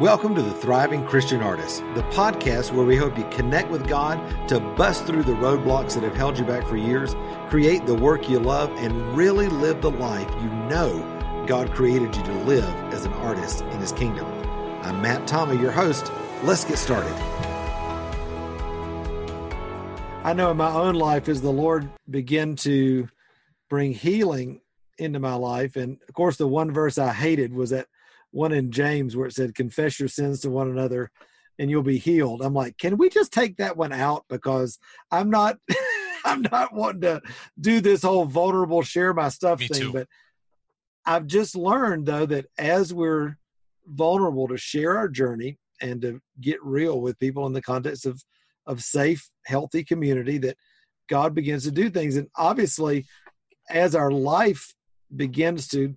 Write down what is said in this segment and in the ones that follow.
Welcome to the Thriving Christian Artist, the podcast where we hope you connect with God to bust through the roadblocks that have held you back for years, create the work you love, and really live the life you know God created you to live as an artist in His kingdom. I'm Matt Tommy, your host. Let's get started. I know in my own life as the Lord began to bring healing into my life, and of course the one verse I hated was that one in James where it said, confess your sins to one another and you'll be healed. I'm like, can we just take that one out? Because I'm not, I'm not wanting to do this whole vulnerable, share my stuff Me thing. too. But I've just learned though, that as we're vulnerable to share our journey and to get real with people in the context of safe, healthy community, that God begins to do things. And obviously as our life begins to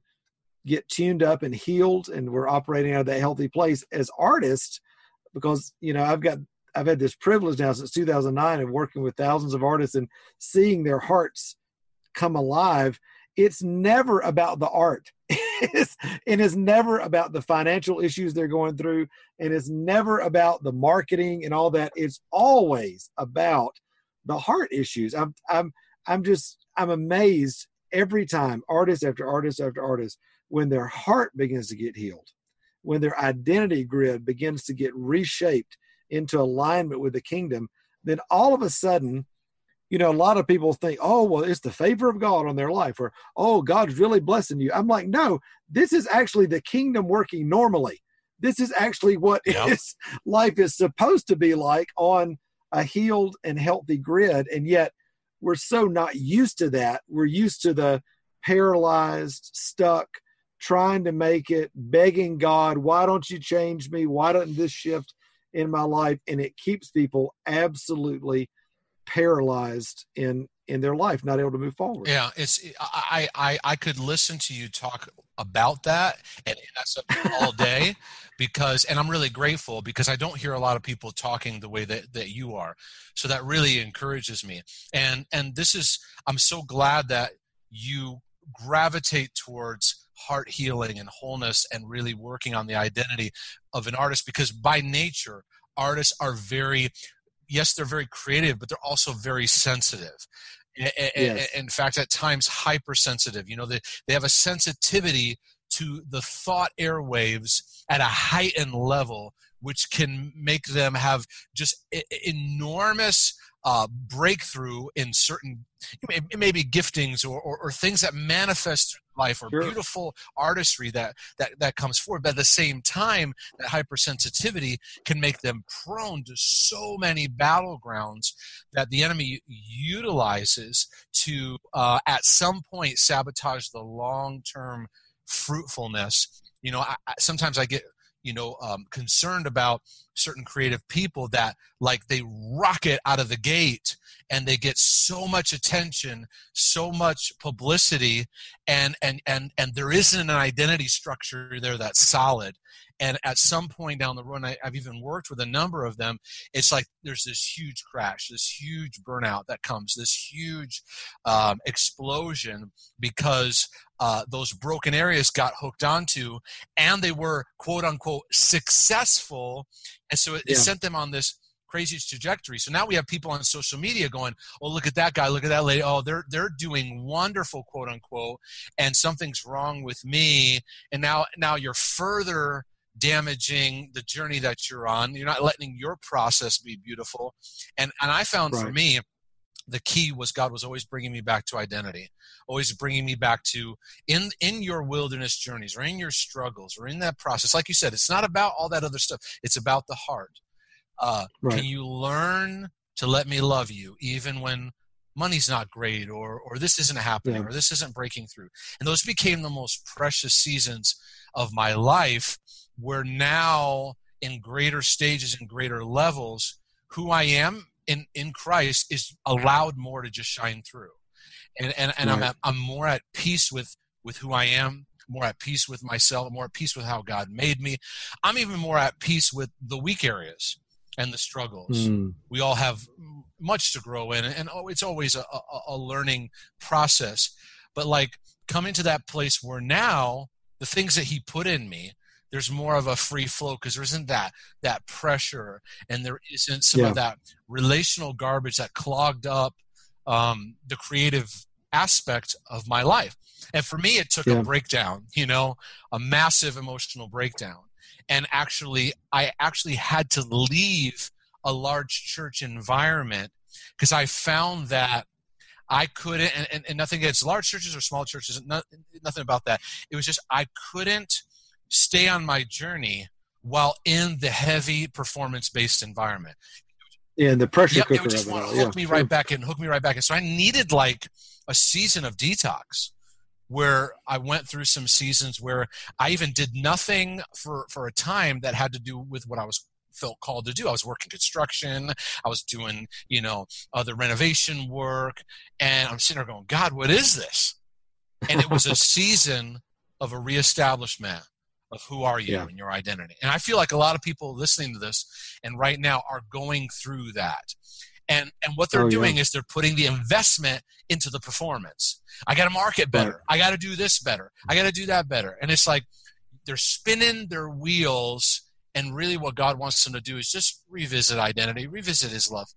get tuned up and healed and we're operating out of that healthy place as artists, because, you know, I've had this privilege now since 2009 of working with thousands of artists and seeing their hearts come alive. It's never about the art. It is never about the financial issues they're going through. And it's never about the marketing and all that. It's always about the heart issues. I'm amazed every time, artist after artist after artist, when their heart begins to get healed, when their identity grid begins to get reshaped into alignment with the kingdom, then all of a sudden, you know, a lot of people think, oh, well, it's the favor of God on their life, or, oh, God's really blessing you. I'm like, no, this is actually the kingdom working normally. This is actually what life is supposed to be like on a healed and healthy grid. And yet we're so not used to that. We're used to the paralyzed, stuck, trying to make it, begging God, why don't you change me? Why doesn't this shift in my life? And it keeps people absolutely paralyzed in their life, not able to move forward. Yeah, I could listen to you talk about that and that's all day and I'm really grateful because I don't hear a lot of people talking the way that you are. So that really encourages me. And I'm so glad that you gravitate towards heart healing and wholeness and really working on the identity of an artist, because by nature, artists are they're very creative, but they're also very sensitive. Yes. In fact, at times hypersensitive. You know, they have a sensitivity to the thought airwaves at a heightened level, which can make them have just enormous breakthrough in certain, maybe giftings or things that manifest through life, or Sure. beautiful artistry that comes forward. But at the same time, that hypersensitivity can make them prone to so many battlegrounds that the enemy utilizes to, at some point, sabotage the long-term fruitfulness. You know, sometimes I get concerned about certain creative people that, like, they rocket out of the gate and they get so much attention, so much publicity, and there isn't an identity structure there that's solid. And at some point down the road, I've even worked with a number of them, it's like there's this huge crash, this huge burnout that comes, this huge explosion, because those broken areas got hooked onto, and they were, quote unquote, successful. And so it sent them on this crazy trajectory. So now we have people on social media going, oh, look at that guy, look at that lady. Oh, they're doing wonderful, quote unquote, and something's wrong with me. And now you're further damaging the journey that you're on. You're not letting your process be beautiful. And I found for me, the key was God was always bringing me back to identity, always bringing me back to in your wilderness journeys, or in your struggles, or in that process. Like you said, it's not about all that other stuff. It's about the heart. Can you learn to let me love you even when money's not great, or this isn't happening, or this isn't breaking through? And those became the most precious seasons of my life, where now in greater stages and greater levels, who I am in Christ is allowed more to just shine through. And I'm more at peace with who I am, more at peace with myself, more at peace with how God made me. I'm even more at peace with the weak areas and the struggles. We all have much to grow in, and it's always a learning process. But like coming to that place where now the things that he put in me, there's more of a free flow because there isn't that pressure, and there isn't some of that relational garbage that clogged up the creative aspect of my life. And for me, it took a breakdown, a massive emotional breakdown. And I actually had to leave a large church environment because I found that I couldn't, and nothing against large churches or small churches, nothing about that. It was just I couldn't stay on my journey while in the heavy performance-based environment. Yeah, and the pressure cooker it would just want to hook me right back in. So I needed like a season of detox where I went through some seasons where I even did nothing for a time that had to do with what I felt called to do. I was working construction. I was doing, other renovation work. And I'm sitting there going, God, what is this? And it was a season of a reestablishment of who are you and your identity. And I feel like a lot of people listening to this and right now are going through that. And what they're doing is they're putting the investment into the performance. I got to market better. Right. I got to do this better. I got to do that better. And it's like they're spinning their wheels. And really what God wants them to do is just revisit identity, revisit his love.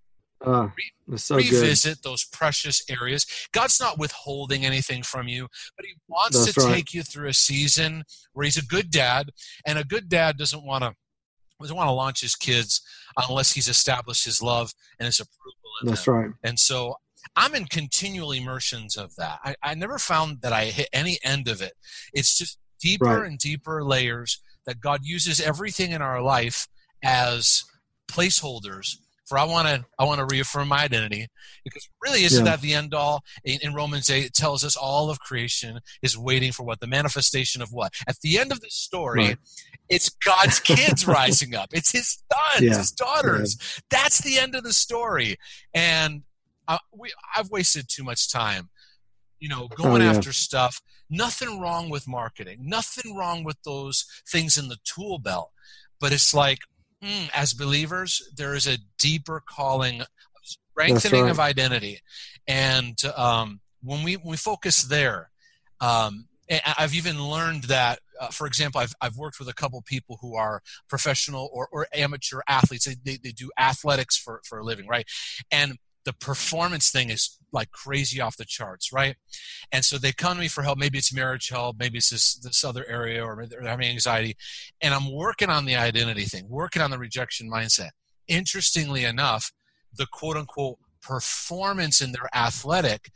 Revisit those precious areas. God's not withholding anything from you, but he wants to take you through a season where he's a good dad, and a good dad doesn't want to launch his kids unless he's established his love and his approval in them. Right. And so I'm in continual immersions of that. I never found that I hit any end of it. It's just deeper and deeper layers that God uses everything in our life as placeholders for I want to reaffirm my identity, because really isn't that the end all? In Romans 8, it tells us all of creation is waiting for what? The manifestation of what? At the end of the story, it's God's kids rising up. It's his sons, his daughters. That's the end of the story. And I've wasted too much time, going after stuff. Nothing wrong with marketing. Nothing wrong with those things in the tool belt. But it's like, as believers, there is a deeper calling of strengthening of identity. And when we focus there, I've even learned that, for example, I've worked with a couple people who are professional or amateur athletes. They do athletics for a living, right? And the performance thing is like crazy off the charts, right? And so they come to me for help. Maybe it's marriage help. Maybe it's this other area, or maybe they're having anxiety. And I'm working on the identity thing, working on the rejection mindset. Interestingly enough, the quote-unquote performance in their athletic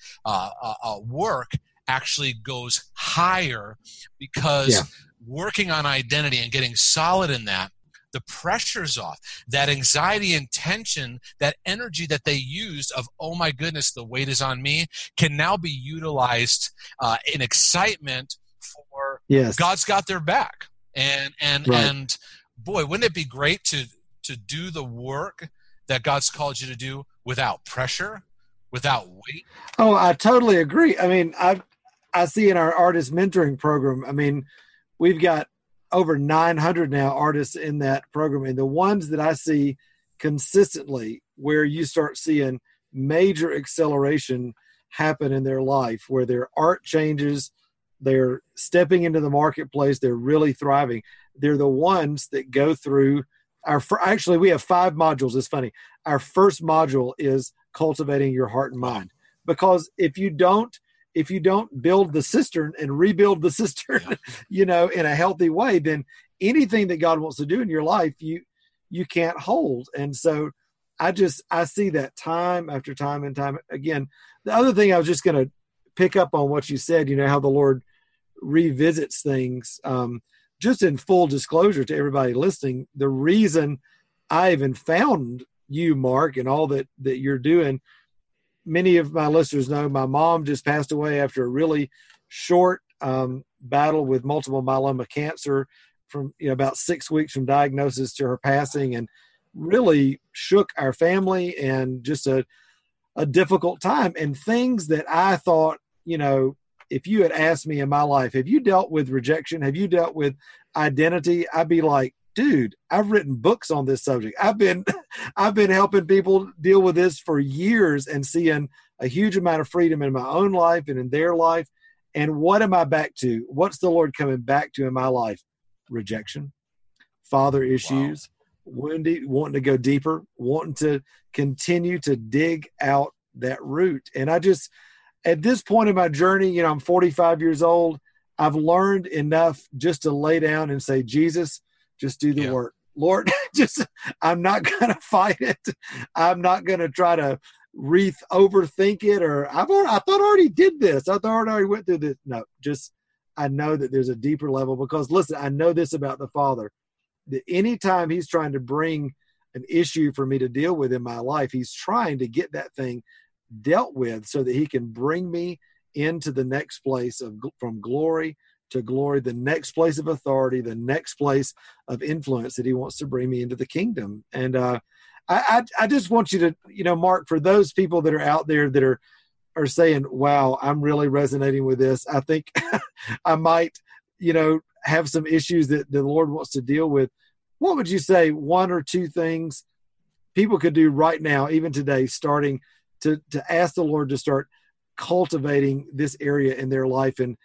work actually goes higher because working on identity and getting solid in that, the pressure's off. That anxiety and tension, that energy that they used of, oh my goodness, the weight is on me, can now be utilized in excitement for God's got their back. And boy, wouldn't it be great to do the work that God's called you to do without pressure, without weight? Oh, I totally agree. I mean, I see in our artist mentoring program, I mean, we've got over 900 now artists in that program. And the ones that I see consistently where you start seeing major acceleration happen in their life, where their art changes, they're stepping into the marketplace, they're really thriving. They're the ones that go through actually, we have 5 modules. It's funny. Our first module is cultivating your heart and mind, because if you don't build the cistern and rebuild the cistern, in a healthy way, then anything that God wants to do in your life, you can't hold. And so I see that time after time and time again. The other thing I was just going to pick up on what you said, how the Lord revisits things, just in full disclosure to everybody listening. The reason I even found you, Mark, and all that you're doing, many of my listeners know my mom just passed away after a really short battle with multiple myeloma cancer, from about 6 weeks from diagnosis to her passing, and really shook our family, and just a difficult time. And things that I thought, if you had asked me in my life, have you dealt with rejection? Have you dealt with identity? I'd be like, dude, I've written books on this subject. I've been helping people deal with this for years and seeing a huge amount of freedom in my own life and in their life. And what am I back to? What's the Lord coming back to in my life? rejection, father issues, wanting to go deeper, wanting to continue to dig out that root. And I just, at this point in my journey, I'm 45 years old. I've learned enough just to lay down and say, Jesus, just do the work. Lord, I'm not going to fight it. I'm not going to try to overthink it, or I thought I already did this. I thought I already went through this. No, I know that there's a deeper level, because listen, I know this about the Father, that anytime he's trying to bring an issue for me to deal with in my life, he's trying to get that thing dealt with so that he can bring me into the next place from glory to glory, the next place of authority, the next place of influence that he wants to bring me into the kingdom. And I just want you to, Mark, for those people that are out there that are saying, wow, I'm really resonating with this. I think I might, have some issues that the Lord wants to deal with. What would you say, one or two things people could do right now, even today, starting to ask the Lord to start cultivating this area in their life and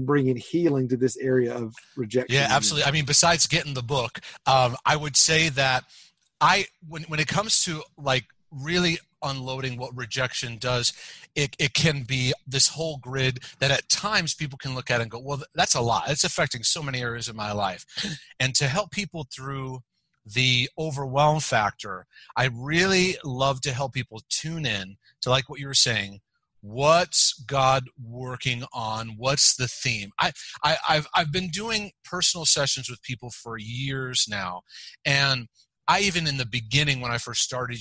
bringing healing to this area of rejection? Yeah, absolutely. I mean, besides getting the book, I would say that when it comes to like really unloading what rejection does, it can be this whole grid that at times people can look at and go, well, that's a lot. It's affecting so many areas of my life. And to help people through the overwhelm factor, I really love to help people tune in to, like what you were saying, what's God working on? What's the theme? I've been doing personal sessions with people for years now, and I even in the beginning when I first started,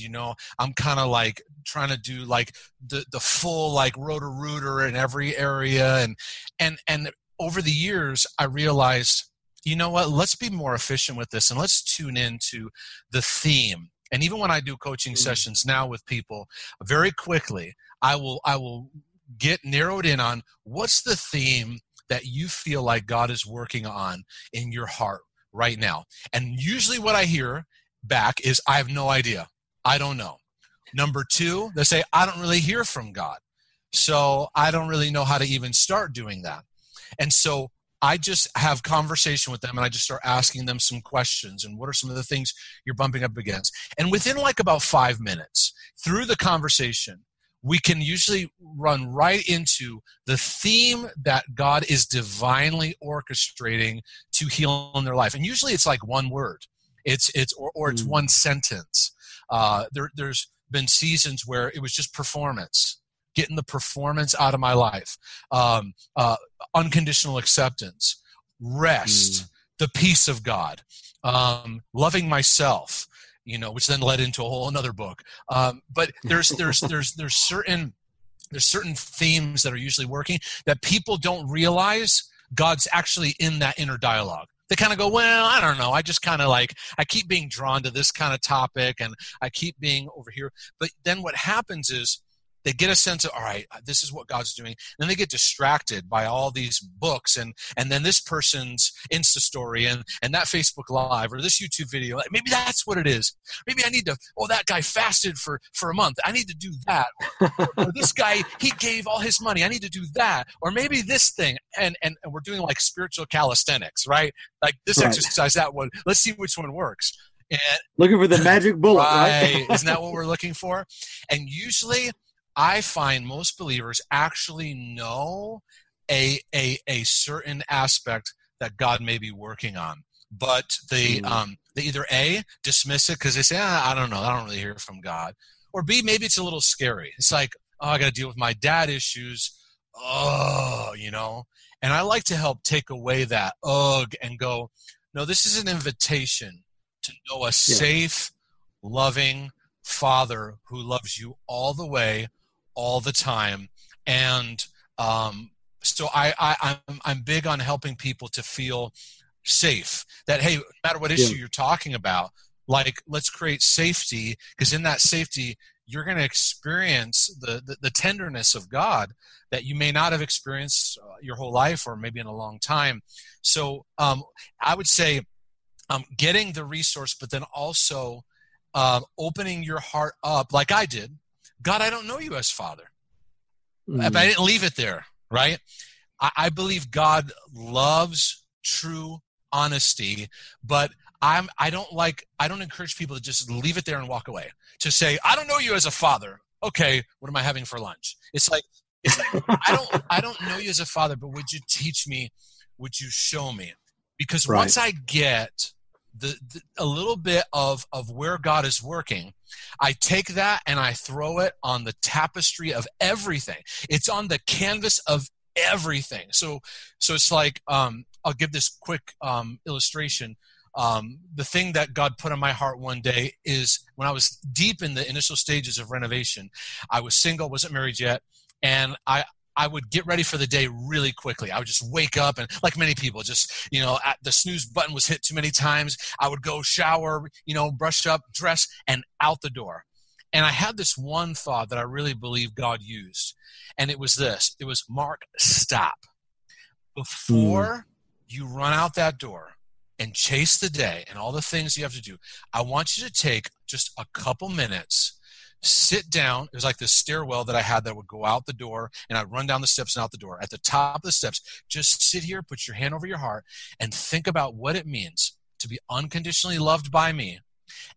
I'm kind of like trying to do like the full like roto-rooter in every area, and over the years I realized, you know what? Let's be more efficient with this, and let's tune into the theme. And even when I do coaching sessions now with people, very quickly, I will get narrowed in on what's the theme that you feel like God is working on in your heart right now. And usually what I hear back is, I have no idea. I don't know. Number two, they say, I don't really hear from God, so I don't really know how to even start doing that. And so I just have conversation with them, and I just start asking them some questions. And what are some of the things you're bumping up against? And within like about 5 minutes through the conversation, we can usually run right into the theme that God is divinely orchestrating to heal in their life. And usually it's like one word. It's one sentence. There's been seasons where it was just performance, getting the performance out of my life, unconditional acceptance, rest, the peace of God, loving myself, which then led into a whole another book. But there's certain themes that are usually working that people don't realize God's actually in that inner dialogue. They kind of go, well, I don't know. I just kind of like, I keep being drawn to this kind of topic, and I keep being over here. But then what happens is they get a sense of, all right, this is what God's doing. And then they get distracted by all these books and then this person's Insta story and that Facebook Live or this YouTube video. Maybe that's what it is. Maybe I need to, that guy fasted for a month. I need to do that. Or this guy, he gave all his money. I need to do that. Or maybe this thing. And we're doing like spiritual calisthenics, right? Like this exercise, that one. Let's see which one works. And looking for the magic bullet, right? Isn't that what we're looking for? And usually I find most believers actually know a certain aspect that God may be working on, but they either A, dismiss it because they say, I don't know, I don't really hear from God, or B, maybe it's a little scary. It's like, I got to deal with my dad issues, and I like to help take away that and go, no, this is an invitation to know a safe, loving Father who loves you all the way, all the time. And so I'm big on helping people to feel safe, that, hey, no matter what issue you're talking about, like, let's create safety, because in that safety, you're going to experience the tenderness of God that you may not have experienced your whole life or maybe in a long time. So I would say getting the resource, but then also opening your heart up like I did. God, I don't know you as Father. But I didn't leave it there, right? I believe God loves true, honesty, but I don't encourage people to just leave it there and walk away. To say, I don't know you as a father. Okay, what am I having for lunch? It's like I don't know you as a father, but would you teach me? Would you show me? Because Right. once I get a little bit of where God is working, I take that and I throw it on the tapestry of everything. It's on the canvas of everything. So it's like, I'll give this quick illustration. The thing that God put on my heart one day is when I was deep in the initial stages of renovation. I was single, wasn't married yet, and I would get ready for the day really quickly. I would just wake up and, like many people, just, the snooze button was hit too many times. I would go shower, brush up, dress, and out the door. And I had this one thought that I really believe God used. And it was this. It was, Mark, stop. Before you run out that door and chase the day and all the things you have to do, I want you to take just a couple minutes, sit down. It was like this stairwell that I had that would go out the door, and I'd run down the steps and out the door. At the top of the steps, just sit here, put your hand over your heart, and think about what it means to be unconditionally loved by me,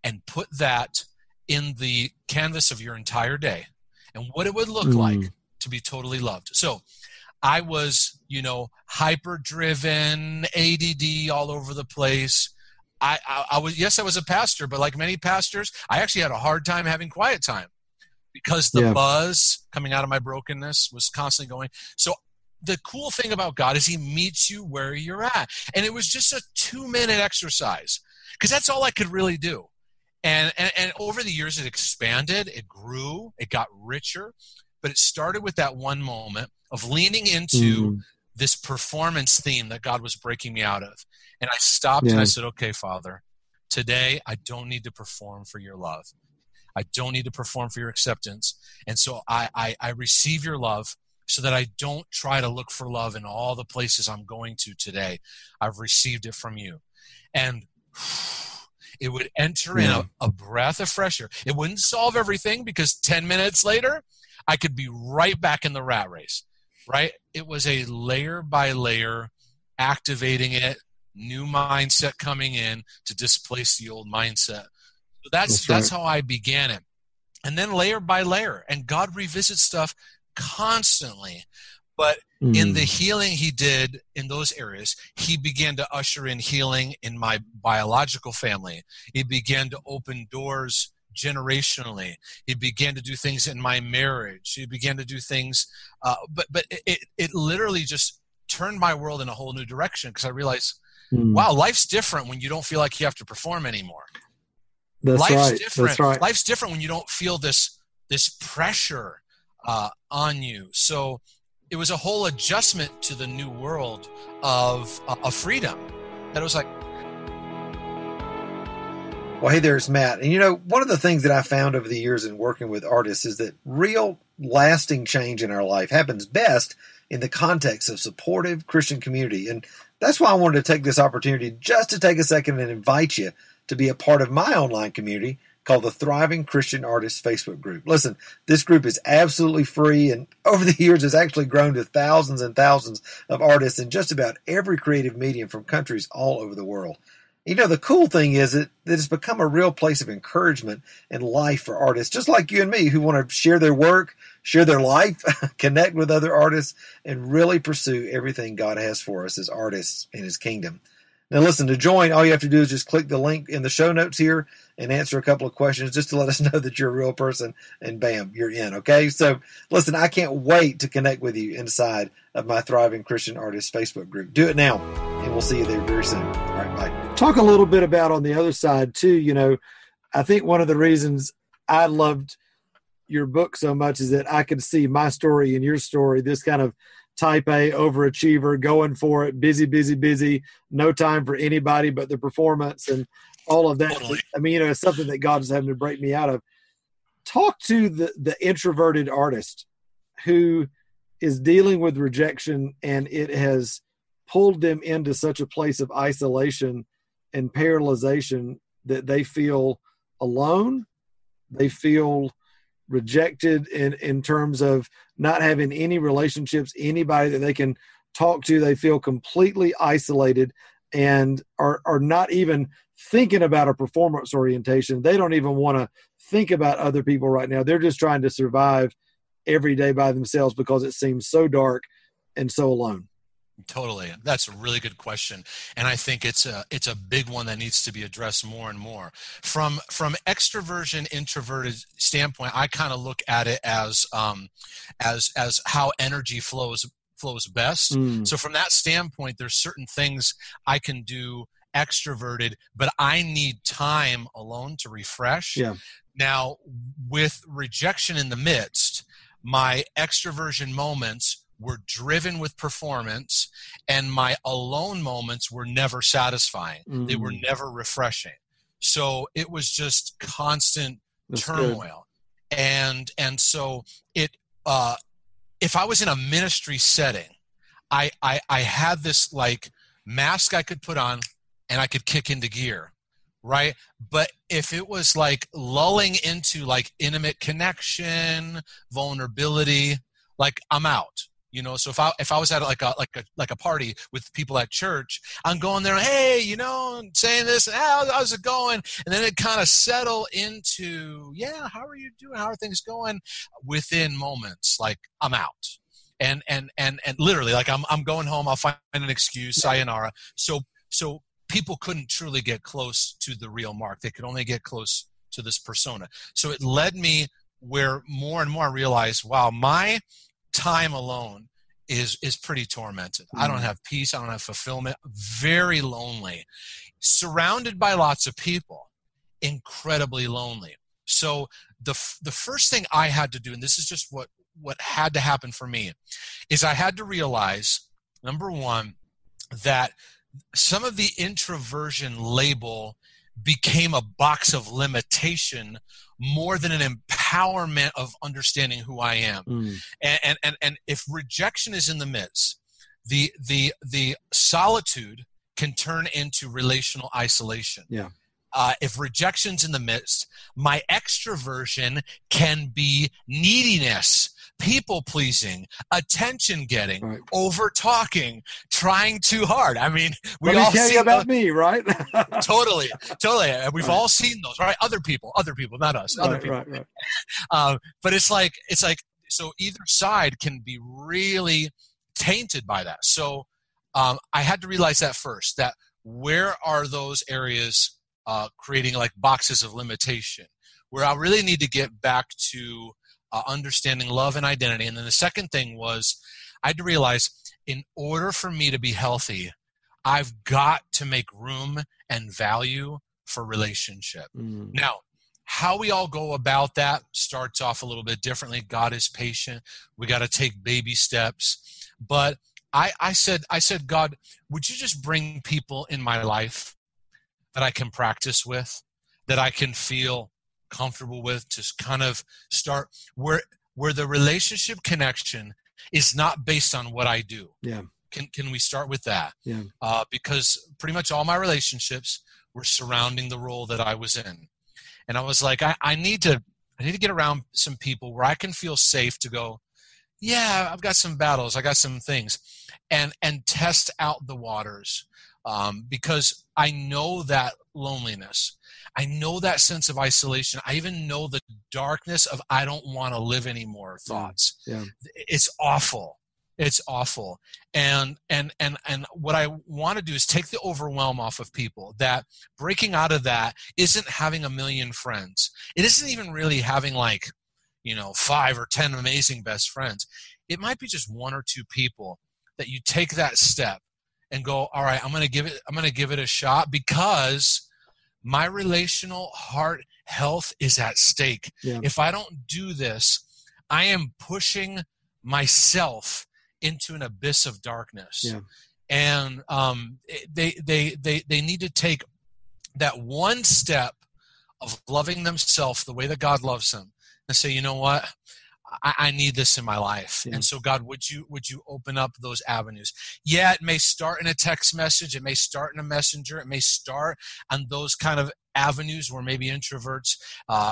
and put that in the canvas of your entire day and what it would look like to be totally loved. So I was, hyper driven, ADD all over the place. I was a pastor, but like many pastors, I actually had a hard time having quiet time because the buzz coming out of my brokenness was constantly going. So the cool thing about God is he meets you where you're at. And it was just a 2-minute exercise because that's all I could really do. And over the years, it expanded, it grew, it got richer, but it started with that one moment of leaning into this performance theme that God was breaking me out of. And I stopped and I said, okay, Father, today I don't need to perform for your love. I don't need to perform for your acceptance. And so I receive your love so that I don't try to look for love in all the places I'm going to today. I've received it from you. And it would enter in a breath of fresh air. It wouldn't solve everything because 10 minutes later, I could be right back in the rat race, right? It was a layer by layer, activating it, new mindset coming in to displace the old mindset. So that's how I began it. And then layer by layer, and God revisits stuff constantly. But in the healing he did in those areas, he began to usher in healing in my biological family. He began to open doors generationally. He began to do things in my marriage. He began to do things, but it literally just turned my world in a whole new direction because I realized, wow, life's different when you don't feel like you have to perform anymore. Life's different. Life's different when you don't feel this pressure on you. So it was a whole adjustment to the new world of freedom. That it was like, well, hey there, it's Matt. And one of the things that I found over the years in working with artists is that real lasting change in our life happens best in the context of supportive Christian community. And that's why I wanted to take this opportunity just to take a second and invite you to be a part of my online community called the Thriving Christian Artists Facebook group. Listen, this group is absolutely free, and over the years has actually grown to thousands and thousands of artists in just about every creative medium from countries all over the world. The cool thing is that it's become a real place of encouragement and life for artists, just like you and me, who want to share their work, share their life, connect with other artists, and really pursue everything God has for us as artists in his kingdom. Now, listen, to join, all you have to do is just click the link in the show notes here and answer a couple of questions just to let us know that you're a real person, and bam, you're in, okay? So, listen, I can't wait to connect with you inside of my Thriving Christian Artists Facebook group. Do it now, and we'll see you there very soon. All right, bye. Talk a little bit about on the other side, too, I think one of the reasons I loved your book so much is that I could see my story and your story, this kind of type A overachiever, going for it, busy, no time for anybody but the performance and all of that. Totally. I mean, it's something that God is having to break me out of. Talk to the introverted artist who is dealing with rejection, and it has pulled them into such a place of isolation and paralyzation that they feel alone. They feel rejected in terms of not having any relationships, anybody that they can talk to. They feel completely isolated. and are not even thinking about a performance orientation. They don't even want to think about other people right now. They're just trying to survive every day by themselves because it seems so dark and so alone. Totally. That's a really good question. And I think it's a big one that needs to be addressed more and more. From extroversion, introverted standpoint, I kind of look at it as how energy flows best. So from that standpoint, there's certain things I can do extroverted, but I need time alone to refresh. Yeah. Now, with rejection in the midst, my extroversion moments were driven with performance, and my alone moments were never satisfying. They were never refreshing. So it was just constant turmoil. And so it if I was in a ministry setting, I had this like mask I could put on and I could kick into gear, right? But if it was like lulling into like intimate connection, vulnerability, like I'm out. You know, so if I was at like a party with people at church, I'm going there, hey, you know, saying this, how's it going? And then it kind of settle into, yeah, how are you doing? How are things going? Within moments, like I'm out, and literally, like I'm going home. I'll find an excuse, sayonara. So people couldn't truly get close to the real Mark. They could only get close to this persona. So it led me where more and more I realized, wow, my time alone is pretty tormented. I don't have peace. I don't have fulfillment. Very lonely. Surrounded by lots of people. Incredibly lonely. So the first thing I had to do, and this is just what had to happen for me, is I had to realize, number one, that some of the introversion label became a box of limitation more than an empowerment of understanding who I am. And if rejection is in the midst, the solitude can turn into relational isolation. Yeah. If rejection's in the midst, my extroversion can be neediness, people pleasing, attention getting, Right. over talking, trying too hard. I mean, Let me tell you about me, right? Totally. We've all seen those, right? Other people, not us. Other people. Right. But it's like so either side can be really tainted by that. So I had to realize that first. That where are those areas creating like boxes of limitation, where I really need to get back to understanding love and identity. And then the second thing was I had to realize, in order for me to be healthy, I've got to make room and value for relationship. Now, how we all go about that starts off a little bit differently. God is patient. We got to take baby steps. But I said, God, would you just bring people in my life that I can practice with, that I can feel comfortable with, to kind of start where the relationship connection is not based on what I do. Yeah. Can we start with that? Yeah. Because pretty much all my relationships were surrounding the role that I was in. And I was like, I need to get around some people where I can feel safe to go, yeah, I've got some battles, I got some things, and test out the waters. Because I know that loneliness. I know that sense of isolation. I even know the darkness of I don't want to live anymore thoughts. Yeah. It's awful. It's awful. And what I want to do is take the overwhelm off of people. That breaking out of that isn't having a million friends. It isn't even really having 5 or 10 amazing best friends. It might be just 1 or 2 people that you take that step and go, all right, I'm going to give it a shot, because my relational heart health is at stake. Yeah. If I don't do this, I am pushing myself into an abyss of darkness. Yeah. And they need to take that one step of loving themselves the way that God loves them, and say, you know what? I need this in my life. Yeah. And so, God, would you open up those avenues? Yeah, it may start in a text message. It may start in a messenger. It may start on those kind of avenues where maybe introverts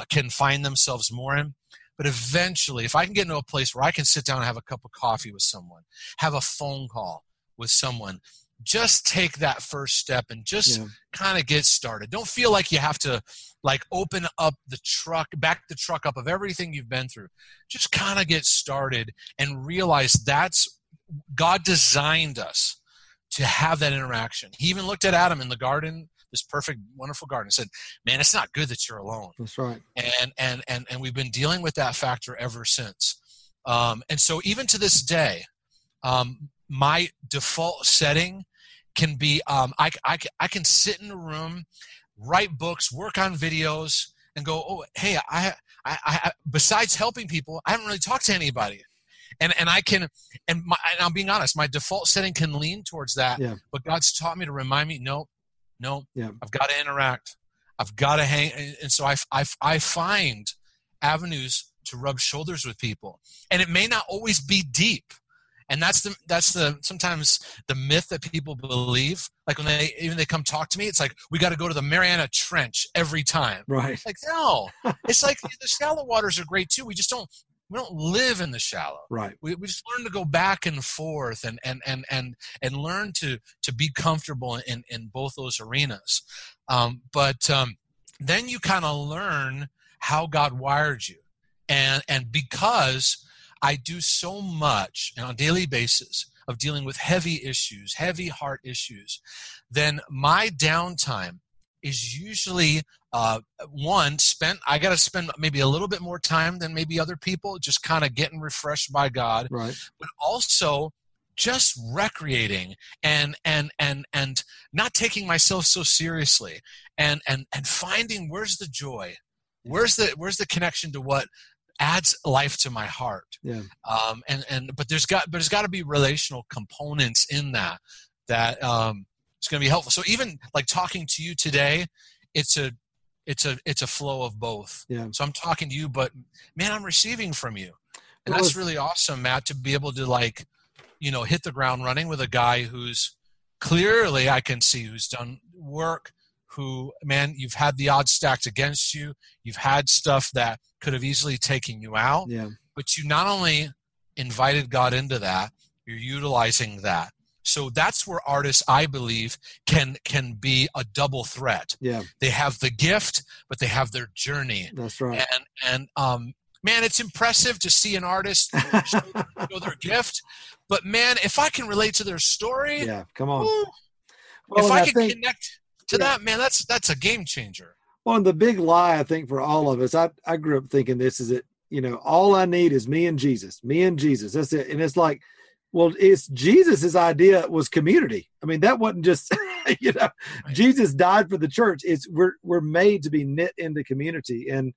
can find themselves more in. But eventually, if I can get into a place where I can sit down and have a cup of coffee with someone, have a phone call with someone, just take that first step and just kind of get started. Don't feel like you have to like open up back the truck up of everything you've been through. Just kind of get started and realize that's God designed us to have that interaction. He even looked at Adam in the garden, this perfect, wonderful garden, and said, man, it's not good that you're alone. That's right. And we've been dealing with that factor ever since. And so even to this day, my default setting can be I can sit in a room, write books, work on videos, and go, oh, hey, I besides helping people, I haven't really talked to anybody. And I'm being honest, my default setting can lean towards that. Yeah. But God's taught me to remind me, no, I've got to interact. I've got to hang. And so I find avenues to rub shoulders with people. And it may not always be deep. And that's the sometimes the myth that people believe. Like when they come talk to me, it's like, we got to go to the Mariana Trench every time. Right. Like, no. It's like the shallow waters are great too. We don't live in the shallow. Right. We just learn to go back and forth and learn to be comfortable in both those arenas. But then you kind of learn how God wired you. And because I do so much on a daily basis of dealing with heavy issues, heavy heart issues, then my downtime is usually I got to spend maybe a little bit more time than maybe other people, just kind of getting refreshed by God, right? But also just recreating and not taking myself so seriously, and finding where's the joy, where's the connection to what adds life to my heart. Yeah. But there's got to be relational components in that it's going to be helpful. So even like talking to you today, it's a flow of both. Yeah. So I'm talking to you, but man, I'm receiving from you. And that's really awesome, Matt, to be able to hit the ground running with a guy who's clearly, I can see, who's done work, who, man, you've had the odds stacked against you. You've had stuff that could have easily taken you out. Yeah. But you not only invited God into that, you're utilizing that. So that's where artists, I believe, can be a double threat. Yeah. They have the gift, but they have their journey. That's right. And man, it's impressive to see an artist show their gift. But man, if I can relate to their story, yeah, come on. If I can connect to that, man, that's a game changer. Well, and the big lie, I think, for all of us, I grew up thinking this is it. All I need is me and Jesus. That's it. And it's like, well, it's Jesus's idea was community. I mean, that wasn't just, right. Jesus died for the church. It's we're made to be knit into community. And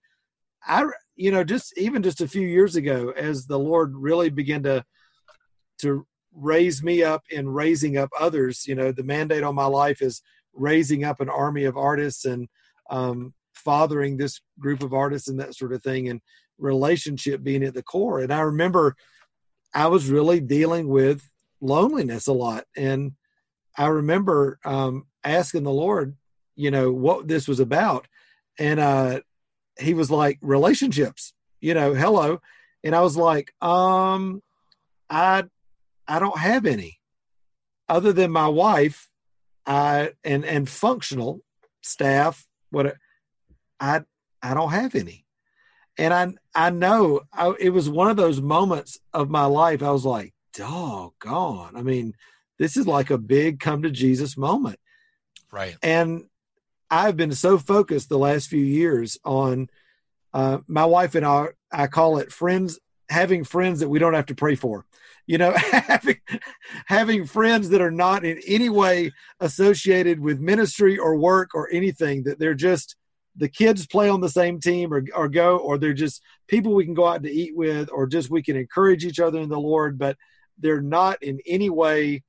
just a few years ago, as the Lord really began to raise me up in raising up others, the mandate on my life is raising up an army of artists and fathering this group of artists and that sort of thing, and relationship being at the core. And I remember I was really dealing with loneliness a lot. And I remember asking the Lord, what this was about. And he was like, relationships, hello. And I was like, I don't have any other than my wife, and functional staff. I don't have any. And I know it was one of those moments of my life. I was like, doggone. I mean, this is like a big come to Jesus moment. Right. And I've been so focused the last few years on my wife and I call it having friends that we don't have to pray for. Having friends that are not in any way associated with ministry or work or anything, that they're just the kids play on the same team or they're just people we can go out to eat with, or just we can encourage each other in the Lord, but they're not in any way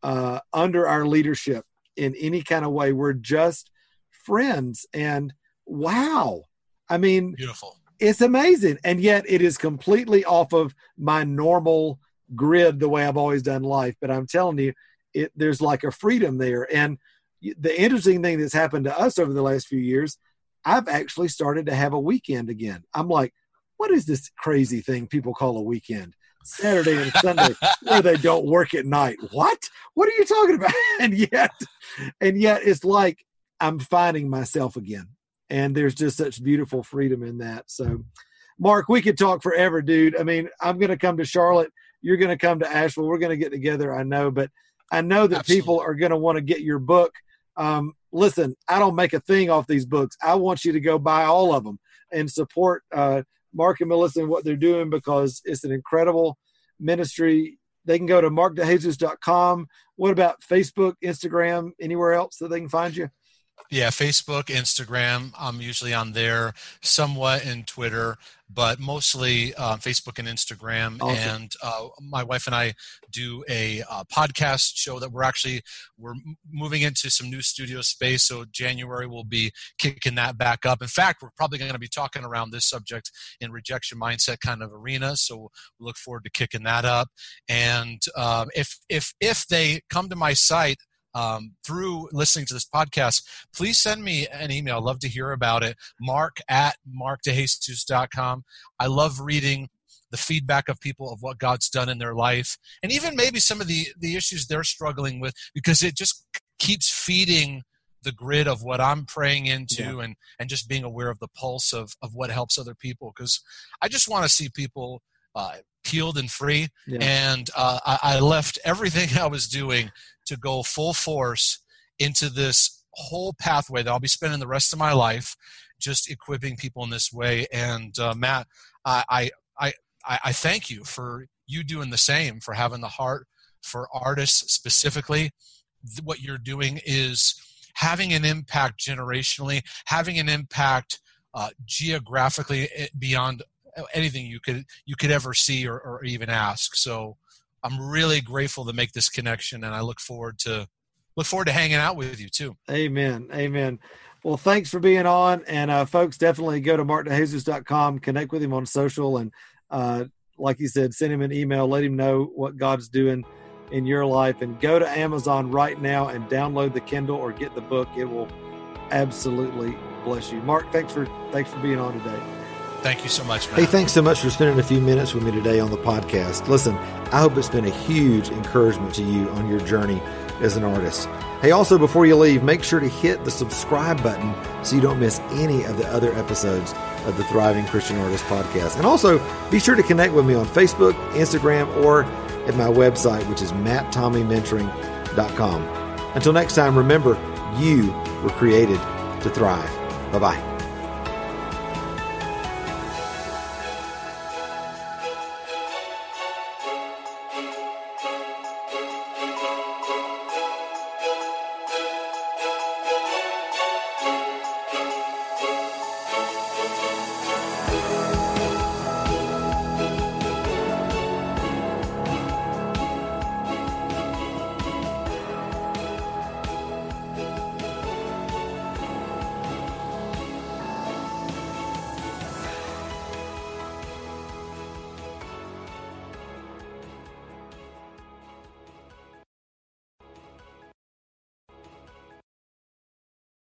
under our leadership in any kind of way. We're just friends. And wow. I mean, beautiful. It's amazing. And yet it is completely off of my normal grid, the way I've always done life. But I'm telling you, there's like a freedom there. And the interesting thing that's happened to us over the last few years, I've actually started to have a weekend again. I'm like, what is this crazy thing people call a weekend? Saturday and Sunday where they don't work at night. What are you talking about? And yet it's like I'm finding myself again. And there's just such beautiful freedom in that. So, Mark, we could talk forever, dude. I mean, I'm going to come to Charlotte. You're going to come to Asheville. We're going to get together, I know. But I know that Absolutely. People are going to want to get your book. Listen, I don't make a thing off these books. I want you to go buy all of them and support Mark and Melissa and what they're doing, because it's an incredible ministry. They can go to markdejesus.com. What about Facebook, Instagram, anywhere else that they can find you? Yeah, Facebook, Instagram. I'm usually on there, somewhat in Twitter, but mostly Facebook and Instagram. Awesome. And my wife and I do a podcast show that we're moving into some new studio space. So January we'll be kicking that back up. In fact, we're probably going to be talking around this subject in rejection mindset kind of arena. So we look forward to kicking that up. And if they come to my site, through listening to this podcast, please send me an email. I'd love to hear about it. mark@markdejesus.com. I love reading the feedback of people of what God's done in their life, and even maybe some of the issues they're struggling with, because it just keeps feeding the grid of what I'm praying into, and just being aware of the pulse of what helps other people. Because I just want to see people healed and free. Yeah. And I left everything I was doing to go full force into this whole pathway that I'll be spending the rest of my life just equipping people in this way. And Matt, I thank you for you doing the same, for having the heart for artists specifically. What you're doing is having an impact generationally, having an impact geographically beyond anything you could ever see or even ask. So I'm really grateful to make this connection, and I look forward to hanging out with you too. Amen. Well, thanks for being on, and folks, definitely go to markdejesus.com, connect with him on social, and like you said, send him an email, let him know what God's doing in your life, and go to Amazon right now and download the Kindle or get the book. It will absolutely bless you. Mark, thanks for being on today. Thank you so much, Matt. Hey, thanks so much for spending a few minutes with me today on the podcast. Listen, I hope it's been a huge encouragement to you on your journey as an artist. Hey, also, before you leave, make sure to hit the subscribe button so you don't miss any of the other episodes of the Thriving Christian Artist podcast. And also, be sure to connect with me on Facebook, Instagram, or at my website, which is matttommymentoring.com. Until next time, remember, you were created to thrive. Bye-bye.